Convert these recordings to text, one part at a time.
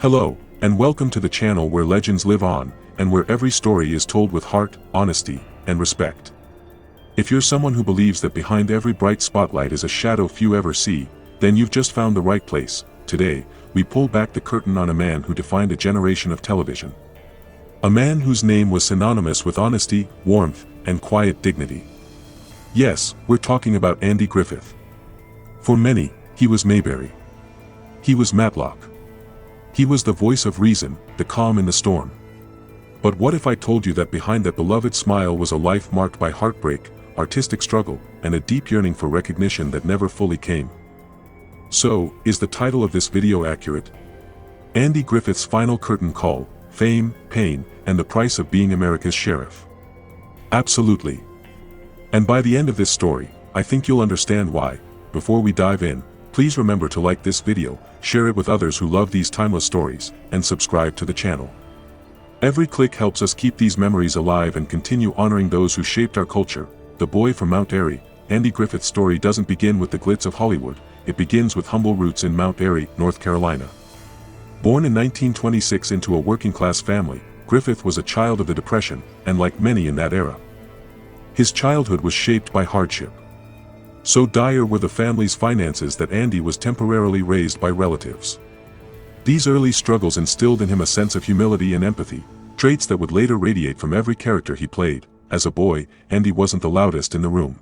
Hello, and welcome to the channel where legends live on, and where every story is told with heart, honesty, and respect. If you're someone who believes that behind every bright spotlight is a shadow few ever see, then you've just found the right place. Today, we pull back the curtain on a man who defined a generation of television. A man whose name was synonymous with honesty, warmth, and quiet dignity. Yes, we're talking about Andy Griffith. For many, he was Mayberry. He was Matlock. He was the voice of reason, the calm in the storm. But what if I told you that behind that beloved smile was a life marked by heartbreak, artistic struggle, and a deep yearning for recognition that never fully came? So, is the title of this video accurate? Andy Griffith's final curtain call: fame, pain, and the price of being America's sheriff. Absolutely. And by the end of this story, I think you'll understand why. Before we dive in, please remember to like this video, share it with others who love these timeless stories, and subscribe to the channel. Every click helps us keep these memories alive and continue honoring those who shaped our culture. The boy from Mount Airy, Andy Griffith's story doesn't begin with the glitz of Hollywood, it begins with humble roots in Mount Airy, North Carolina. Born in 1926 into a working-class family, Griffith was a child of the Depression, and like many in that era, his childhood was shaped by hardship. So dire were the family's finances that Andy was temporarily raised by relatives. These early struggles instilled in him a sense of humility and empathy, traits that would later radiate from every character he played. As a boy, Andy wasn't the loudest in the room.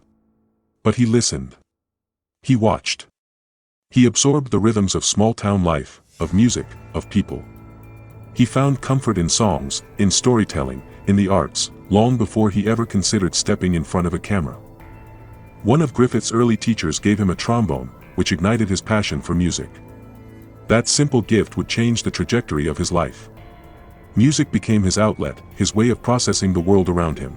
But he listened. He watched. He absorbed the rhythms of small-town life, of music, of people. He found comfort in songs, in storytelling, in the arts, long before he ever considered stepping in front of a camera. One of Griffith's early teachers gave him a trombone, which ignited his passion for music. That simple gift would change the trajectory of his life. Music became his outlet, his way of processing the world around him.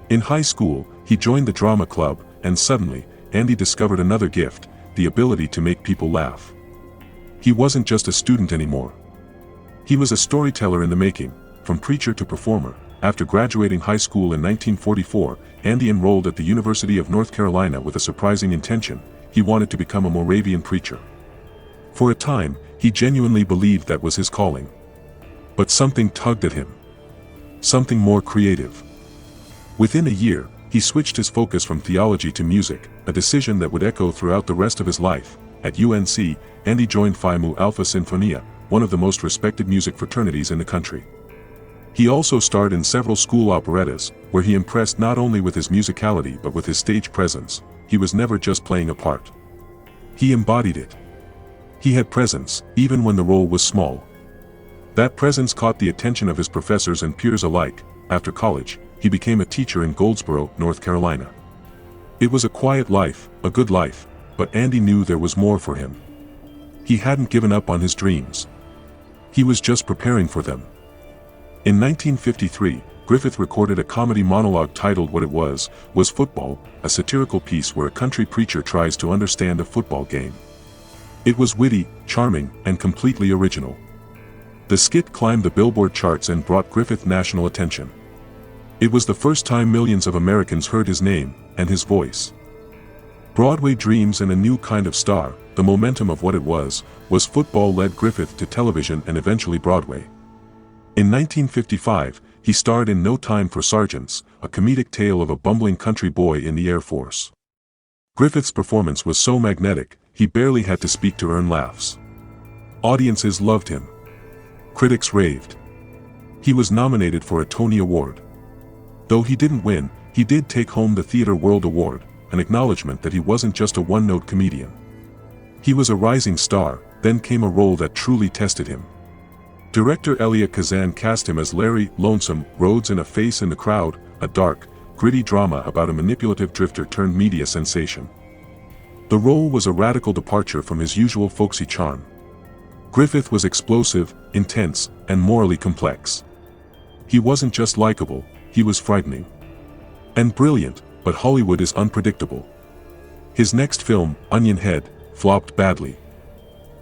In high school, he joined the drama club, and suddenly, Andy discovered another gift: the ability to make people laugh. He wasn't just a student anymore. He was a storyteller in the making, from preacher to performer. After graduating high school in 1944, Andy enrolled at the University of North Carolina with a surprising intention: he wanted to become a Moravian preacher. For a time, he genuinely believed that was his calling. But something tugged at him. Something more creative. Within a year, he switched his focus from theology to music, a decision that would echo throughout the rest of his life. At UNC, Andy joined Phi Mu Alpha Sinfonia, one of the most respected music fraternities in the country. He also starred in several school operettas, where he impressed not only with his musicality but with his stage presence. He was never just playing a part. He embodied it. He had presence, even when the role was small. That presence caught the attention of his professors and peers alike. After college, he became a teacher in Goldsboro, North Carolina. It was a quiet life, a good life, but Andy knew there was more for him. He hadn't given up on his dreams. He was just preparing for them. In 1953, Griffith recorded a comedy monologue titled What It Was Football, a satirical piece where a country preacher tries to understand a football game. It was witty, charming, and completely original. The skit climbed the Billboard charts and brought Griffith national attention. It was the first time millions of Americans heard his name, and his voice. Broadway dreams and a new kind of star, the momentum of What It Was Football led Griffith to television and eventually Broadway. In 1955, he starred in No Time for Sergeants, a comedic tale of a bumbling country boy in the Air Force. Griffith's performance was so magnetic, he barely had to speak to earn laughs. Audiences loved him. Critics raved. He was nominated for a Tony Award. Though he didn't win, he did take home the Theatre World Award, an acknowledgement that he wasn't just a one-note comedian. He was a rising star. Then came a role that truly tested him. Director Elia Kazan cast him as Larry Lonesome Rhodes in A Face in the Crowd, a dark, gritty drama about a manipulative drifter turned media sensation. The role was a radical departure from his usual folksy charm. Griffith was explosive, intense, and morally complex. He wasn't just likable, he was frightening. And brilliant, but Hollywood is unpredictable. His next film, Onion Head, flopped badly.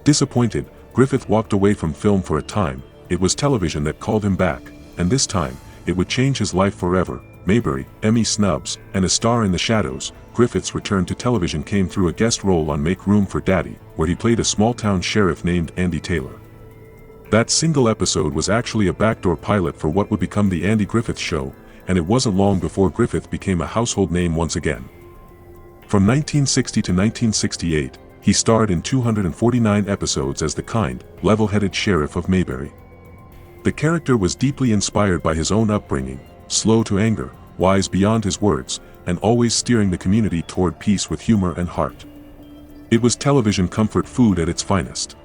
Disappointed, Griffith walked away from film for a time. It was television that called him back, and this time, it would change his life forever. Mayberry, Emmy snubs, and a star in the shadows, Griffith's return to television came through a guest role on Make Room for Daddy, where he played a small-town sheriff named Andy Taylor. That single episode was actually a backdoor pilot for what would become the Andy Griffith Show, and it wasn't long before Griffith became a household name once again. From 1960 to 1968, he starred in 249 episodes as the kind, level-headed sheriff of Mayberry. The character was deeply inspired by his own upbringing, slow to anger, wise beyond his words, and always steering the community toward peace with humor and heart. It was television comfort food at its finest.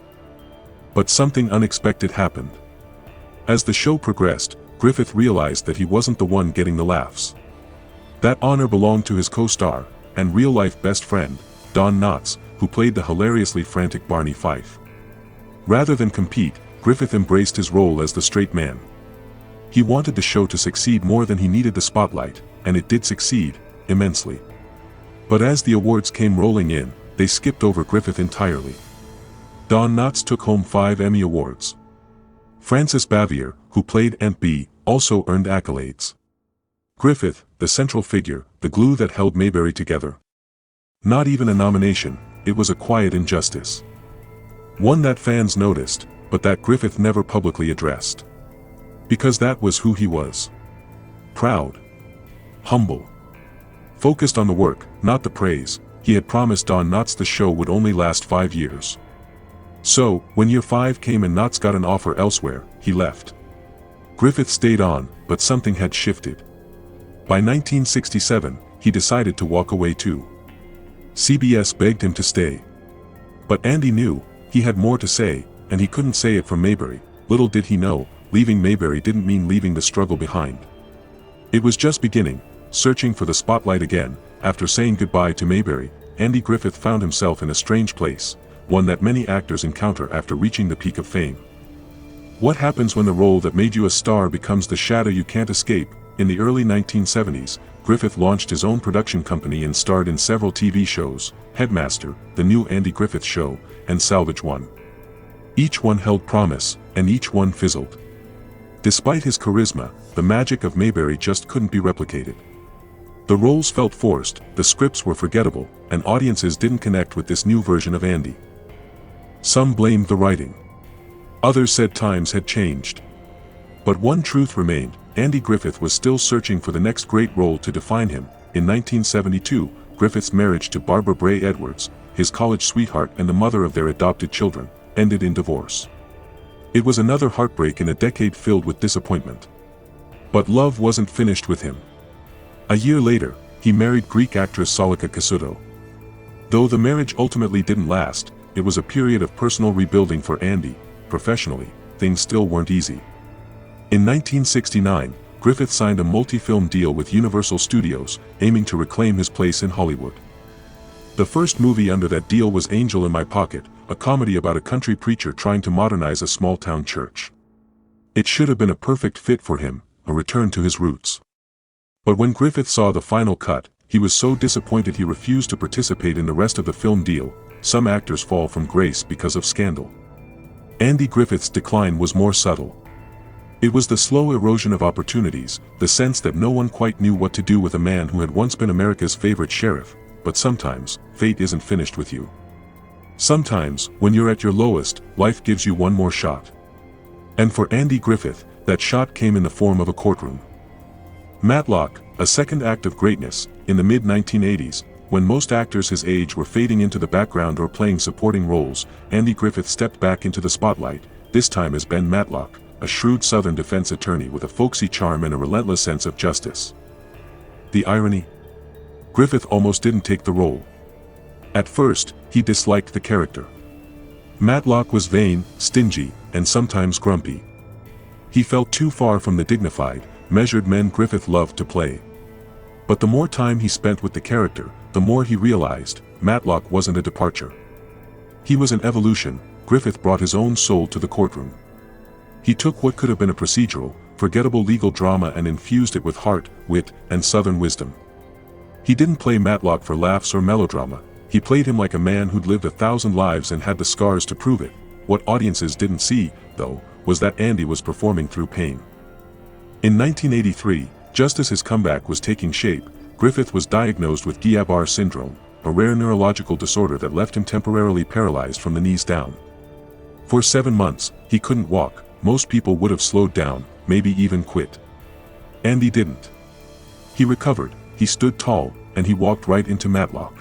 But something unexpected happened. As the show progressed, Griffith realized that he wasn't the one getting the laughs. That honor belonged to his co-star, and real-life best friend, Don Knotts, who played the hilariously frantic Barney Fife. Rather than compete, Griffith embraced his role as the straight man. He wanted the show to succeed more than he needed the spotlight, and it did succeed, immensely. But as the awards came rolling in, they skipped over Griffith entirely. Don Knotts took home 5 Emmy Awards. Frances Bavier, who played Aunt Bee, also earned accolades. Griffith, the central figure, the glue that held Mayberry together. Not even a nomination, it was a quiet injustice. One that fans noticed, but that Griffith never publicly addressed. Because that was who he was. Proud. Humble. Focused on the work, not the praise. He had promised Don Knotts the show would only last 5 years. So, when year 5 came and Knotts got an offer elsewhere, he left. Griffith stayed on, but something had shifted. By 1967, he decided to walk away too. CBS begged him to stay. But Andy knew, he had more to say, and he couldn't say it from Mayberry. Little did he know, leaving Mayberry didn't mean leaving the struggle behind. It was just beginning, searching for the spotlight again. After saying goodbye to Mayberry, Andy Griffith found himself in a strange place, one that many actors encounter after reaching the peak of fame. What happens when the role that made you a star becomes the shadow you can't escape? In the early 1970s, Griffith launched his own production company and starred in several TV shows: Headmaster, The New Andy Griffith Show, and Salvage One. Each one held promise, and each one fizzled. Despite his charisma, the magic of Mayberry just couldn't be replicated. The roles felt forced, the scripts were forgettable, and audiences didn't connect with this new version of Andy. Some blamed the writing. Others said times had changed. But one truth remained: Andy Griffith was still searching for the next great role to define him. In 1972, Griffith's marriage to Barbara Bray Edwards, his college sweetheart and the mother of their adopted children, ended in divorce. It was another heartbreak in a decade filled with disappointment. But love wasn't finished with him. A year later, he married Greek actress Solika Kasuto. Though the marriage ultimately didn't last, it was a period of personal rebuilding for Andy. Professionally, things still weren't easy. In 1969, Griffith signed a multi-film deal with Universal Studios, aiming to reclaim his place in Hollywood. The first movie under that deal was Angel in My Pocket, a comedy about a country preacher trying to modernize a small-town church. It should have been a perfect fit for him, a return to his roots. But when Griffith saw the final cut, he was so disappointed he refused to participate in the rest of the film deal. Some actors fall from grace because of scandal. Andy Griffith's decline was more subtle. It was the slow erosion of opportunities, the sense that no one quite knew what to do with a man who had once been America's favorite sheriff. But sometimes, fate isn't finished with you. Sometimes, when you're at your lowest, life gives you one more shot. And for Andy Griffith, that shot came in the form of a courtroom. Matlock, a second act of greatness. In the mid-1980s, when most actors his age were fading into the background or playing supporting roles, Andy Griffith stepped back into the spotlight, this time as Ben Matlock, a shrewd Southern defense attorney with a folksy charm and a relentless sense of justice. The irony? Griffith almost didn't take the role. At first, he disliked the character. Matlock was vain, stingy, and sometimes grumpy. He felt too far from the dignified, measured men Griffith loved to play. But the more time he spent with the character, the more he realized, Matlock wasn't a departure. He was an evolution. Griffith brought his own soul to the courtroom. He took what could have been a procedural, forgettable legal drama and infused it with heart, wit, and Southern wisdom. He didn't play Matlock for laughs or melodrama. He played him like a man who'd lived 1,000 lives and had the scars to prove it. What audiences didn't see, though, was that Andy was performing through pain. In 1983, just as his comeback was taking shape, Griffith was diagnosed with Guillain-Barré syndrome, a rare neurological disorder that left him temporarily paralyzed from the knees down. For 7 months, he couldn't walk. Most people would have slowed down, maybe even quit. Andy didn't. He recovered, he stood tall, and he walked right into Matlock.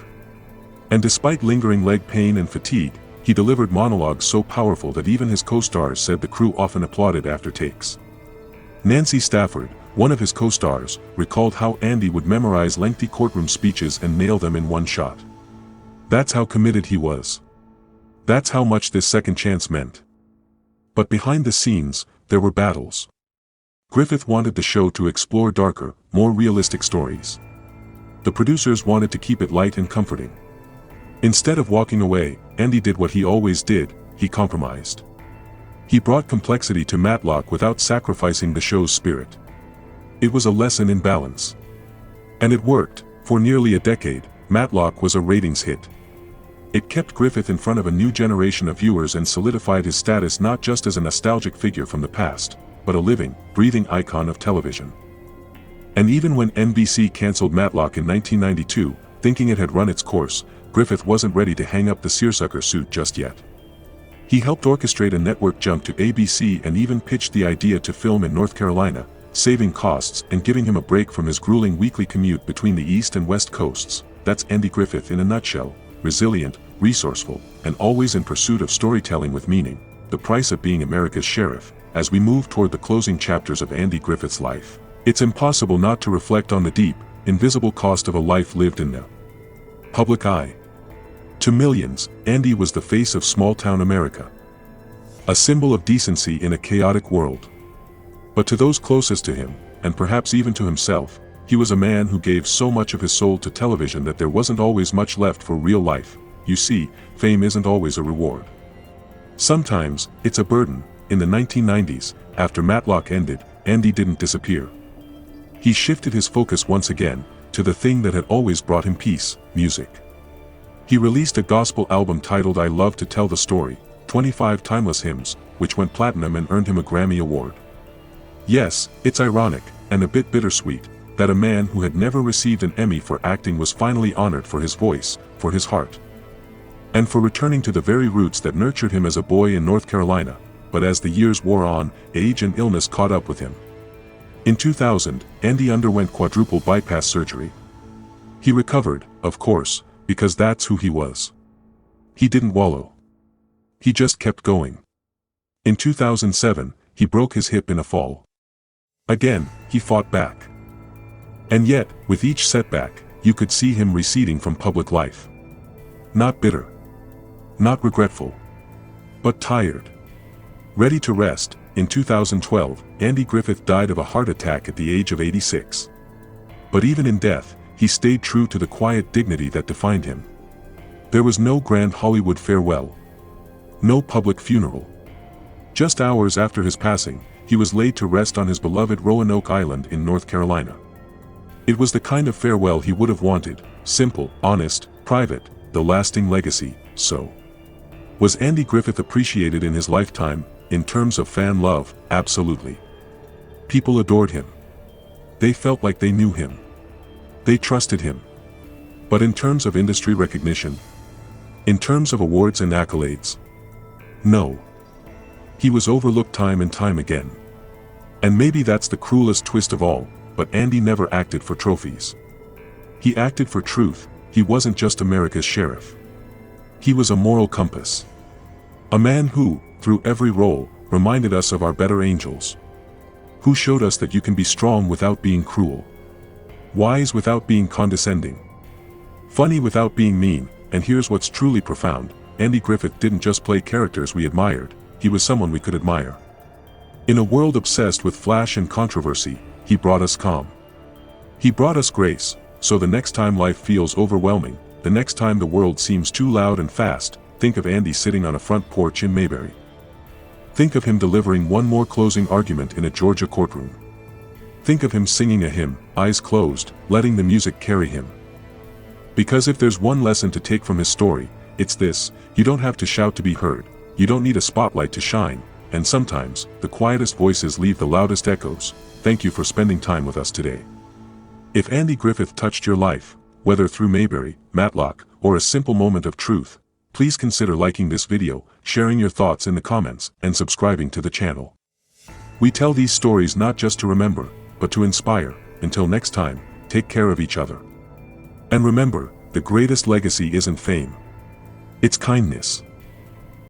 And despite lingering leg pain and fatigue, he delivered monologues so powerful that even his co-stars said the crew often applauded after takes. Nancy Stafford, one of his co-stars, recalled how Andy would memorize lengthy courtroom speeches and nail them in one shot. That's how committed he was. That's how much this second chance meant. But behind the scenes, there were battles. Griffith wanted the show to explore darker, more realistic stories. The producers wanted to keep it light and comforting. Instead of walking away, Andy did what he always did, he compromised. He brought complexity to Matlock without sacrificing the show's spirit. It was a lesson in balance. And it worked. For nearly a decade, Matlock was a ratings hit. It kept Griffith in front of a new generation of viewers and solidified his status not just as a nostalgic figure from the past, but a living, breathing icon of television. And even when NBC canceled Matlock in 1992, thinking it had run its course, Griffith wasn't ready to hang up the seersucker suit just yet. He helped orchestrate a network jump to ABC and even pitched the idea to film in North Carolina, saving costs and giving him a break from his grueling weekly commute between the East and West coasts. That's Andy Griffith in a nutshell: resilient, resourceful, and always in pursuit of storytelling with meaning, the price of being America's sheriff. As we move toward the closing chapters of Andy Griffith's life, it's impossible not to reflect on the deep, invisible cost of a life lived in the public eye. To millions, Andy was the face of small-town America. A symbol of decency in a chaotic world. But to those closest to him, and perhaps even to himself, he was a man who gave so much of his soul to television that there wasn't always much left for real life. You see, fame isn't always a reward. Sometimes, it's a burden. In the 1990s, after Matlock ended, Andy didn't disappear. He shifted his focus once again, to the thing that had always brought him peace: music. He released a gospel album titled I Love to Tell the Story, 25 timeless hymns, which went platinum and earned him a Grammy Award. Yes, it's ironic, and a bit bittersweet, that a man who had never received an Emmy for acting was finally honored for his voice, for his heart, and for returning to the very roots that nurtured him as a boy in North Carolina. But as the years wore on, age and illness caught up with him. In 2000, Andy underwent quadruple bypass surgery. He recovered, of course, because that's who he was. He didn't wallow. He just kept going. In 2007, he broke his hip in a fall. Again, he fought back. And yet, with each setback, you could see him receding from public life. Not bitter. Not regretful. But tired. Ready to rest. In 2012, Andy Griffith died of a heart attack at the age of 86. But even in death, he stayed true to the quiet dignity that defined him. There was no grand Hollywood farewell. No public funeral. Just hours after his passing, he was laid to rest on his beloved Roanoke Island in North Carolina. It was the kind of farewell he would have wanted: simple, honest, private, the lasting legacy. So, was Andy Griffith appreciated in his lifetime? In terms of fan love, absolutely. People adored him. They felt like they knew him. They trusted him. But in terms of industry recognition, in terms of awards and accolades, no. He was overlooked time and time again. And maybe that's the cruelest twist of all, but Andy never acted for trophies. He acted for truth. He wasn't just America's sheriff. He was a moral compass. A man who, through every role, reminded us of our better angels. Who showed us that you can be strong without being cruel. Wise without being condescending. Funny without being mean. And here's what's truly profound: Andy Griffith didn't just play characters we admired, he was someone we could admire. In a world obsessed with flash and controversy, he brought us calm. He brought us grace, so the next time life feels overwhelming, the next time the world seems too loud and fast, think of Andy sitting on a front porch in Mayberry. Think of him delivering one more closing argument in a Georgia courtroom. Think of him singing a hymn, eyes closed, letting the music carry him. Because if there's one lesson to take from his story, it's this: you don't have to shout to be heard, you don't need a spotlight to shine, and sometimes, the quietest voices leave the loudest echoes. Thank you for spending time with us today. If Andy Griffith touched your life, whether through Mayberry, Matlock, or a simple moment of truth, please consider liking this video, sharing your thoughts in the comments, and subscribing to the channel. We tell these stories not just to remember, but to inspire. Until next time, take care of each other. And remember, the greatest legacy isn't fame. It's kindness.